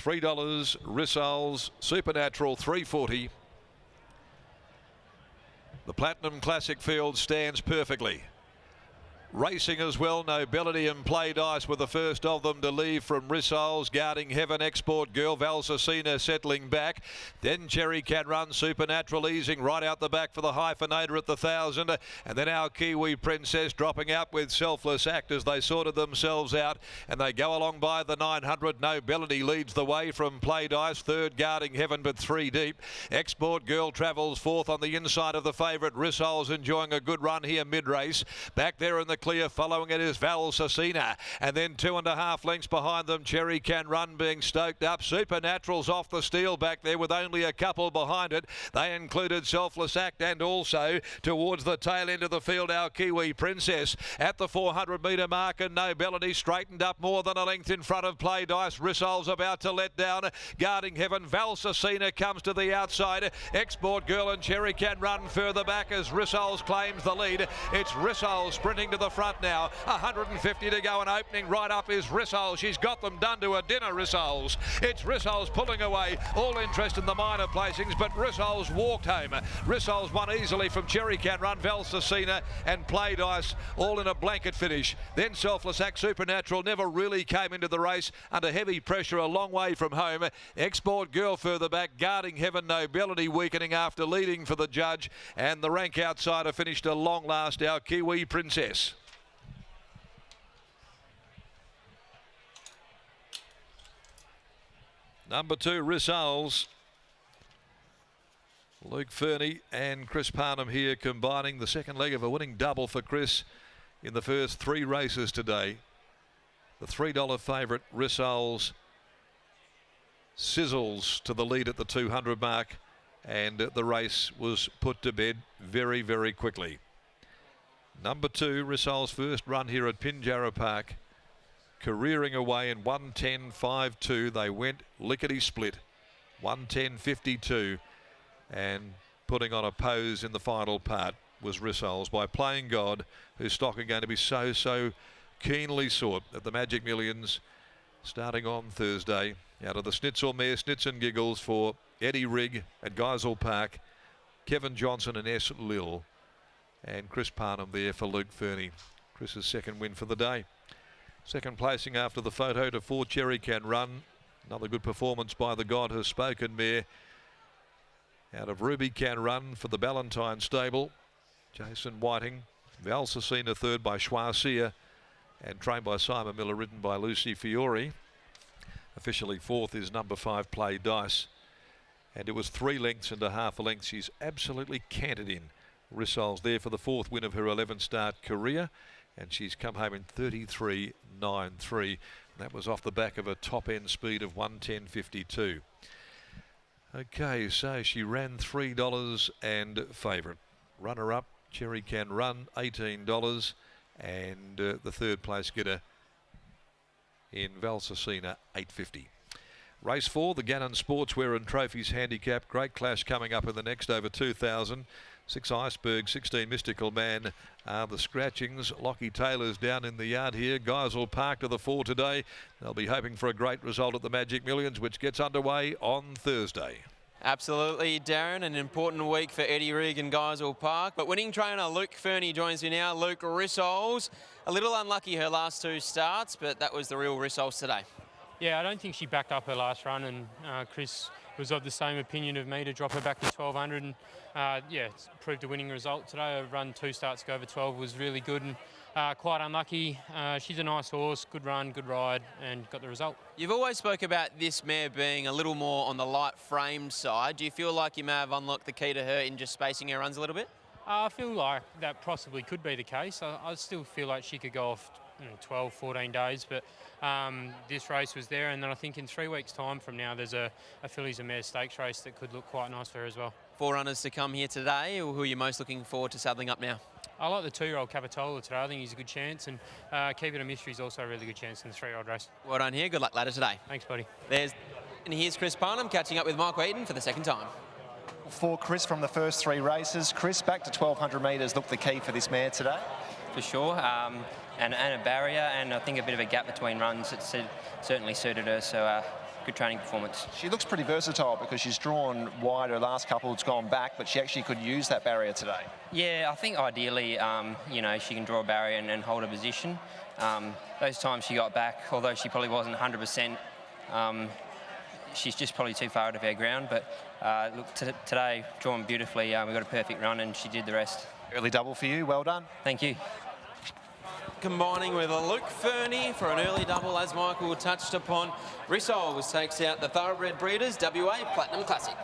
$3 Rissoles, Supernatural $3.40. The Platinum Classic field stands perfectly. Racing as well, Nobility and Play Dice were the first of them to leave from Rissoles. Guarding Heaven, Export Girl, Valsacina settling back. Then Cherry Can Run, Supernatural easing right out the back for the Hyphenator at the 1,000. And then our Kiwi Princess dropping out with Selfless Act as they sorted themselves out. And they go along by the 900. Nobility leads the way from Play Dice. Third, Guarding Heaven, but 3 deep. Export Girl travels fourth on the inside of the favourite. Rissoles enjoying a good run here mid-race. Back there in the clear, following it is Valsacina, and then 2.5 lengths behind them, Cherry Can Run being stoked up. Supernatural's off the steel back there with only a couple behind it. They included Selfless Act and also towards the tail end of the field, our Kiwi Princess at the 400 metre mark, and Nobility straightened up more than a length in front of Play Dice. Rissoles about to let down. Guarding Heaven, Valsacina comes to the outside. Export Girl and Cherry Can Run further back as Rissoles claims the lead. It's Rissoles sprinting to the front now. 150 to go, and opening right up is Rissoles. She's got them done to a dinner, Rissoles. It's Rissoles pulling away all interest in the minor placings, but Rissoles walked home. Rissoles won easily from Cherry Can Run, Valsacina and Play Dice all in a blanket finish. Then Selfless Act, Supernatural never really came into the race under heavy pressure a long way from home. Export Girl further back, Guarding Heaven, Nobility weakening after leading for the judge, and the rank outsider finished a long last, our Kiwi Princess. Number 2, Rissoles. Luke Fernie and Chris Parnham here combining the second leg of a winning double for Chris in the first 3 races today. The $3 favourite, Rissoles, sizzles to the lead at the 200 mark, and the race was put to bed very, very quickly. Number 2, Rissoles' first run here at Pinjarra Park, careering away in 1:10.52. They went lickety-split, 1:10.52, and putting on a pose in the final part was Rissoles by Playing God, whose stock are going to be so keenly sought at the Magic Millions starting on Thursday. Out of the Schnitzel mare, Snitz and Giggles for Eddie Rigg at Geisel Park, Kevin Johnson and S. Lil, and Chris Parnham there for Luke Fernie. Chris's second win for the day. Second placing after the photo to 4 Cherry Can Run. Another good performance by the God Has Spoken mare out of Ruby Can Run for the Ballantine stable. Jason Whiting. Valsacina third by Schwarzier and trained by Simon Miller, ridden by Lucy Fiore. Officially fourth is number 5 Play Dice, and it was 3 lengths and a half a length. She's absolutely canted in. Rissoles there for the 4th win of her 11th start career, and she's come home in 33.93. That was off the back of a top end speed of 1:10.52. Okay, so she ran $3 and favourite. Runner up, Cherry Can Run, $18, and the third place getter in Valsacina, $8.50. Race 4, the Gannon Sportswear and Trophies Handicap. Great clash coming up in the next over 2,000. 6 Iceberg, 16 Mystical Man are the scratchings. Lockie Taylor's down in the yard here. Geisel Park to the 4 today. They'll be hoping for a great result at the Magic Millions, which gets underway on Thursday. Absolutely, Darren. An important week for Eddie Rigg and Geisel Park. But winning trainer Luke Fernie joins me now. Luke, Rissoles, a little unlucky her last 2 starts, but that was the real Rissoles today. Yeah, I don't think she backed up her last run, and Chris was of the same opinion of me to drop her back to 1,200. And yeah, it's proved a winning result today. Her run 2 starts to go over 12 was really good, and quite unlucky. She's a nice horse, good run, good ride, and got the result. You've always spoke about this mare being a little more on the light framed side. Do you feel like you may have unlocked the key to her in just spacing her runs a little bit? I feel like that possibly could be the case. I still feel like she could go off 12, 14 days, but this race was there, and then I think in 3 weeks' time from now there's a Fillies and Mares Stakes race that could look quite nice for her as well. 4 runners to come here today. Who are you most looking forward to saddling up now? I like the 2-year-old Capitola today. I think he's a good chance, and Keep It a Mystery is also a really good chance in the 3-year-old race. Well done here. Good luck later today. Thanks, buddy. And here's Chris Parnham catching up with Michael Eaton for the second time. For Chris from the first 3 races. Chris, back to 1,200 metres looked the key for this mare today. For sure, and a barrier, and I think a bit of a gap between runs. It certainly suited her, so good training performance. She looks pretty versatile because she's drawn wide. Her last couple, it's gone back, but she actually could use that barrier today. Yeah, I think ideally, you know, she can draw a barrier and hold a position. Those times she got back, although she probably wasn't 100%, she's just probably too far out of her ground. But look, today, drawn beautifully, we got a perfect run and she did the rest. Early double for you, well done. Thank you. Combining with Luke Fernie for an early double, as Michael touched upon. RISSOLES takes out the Thoroughbred Breeders WA Platinum Classic.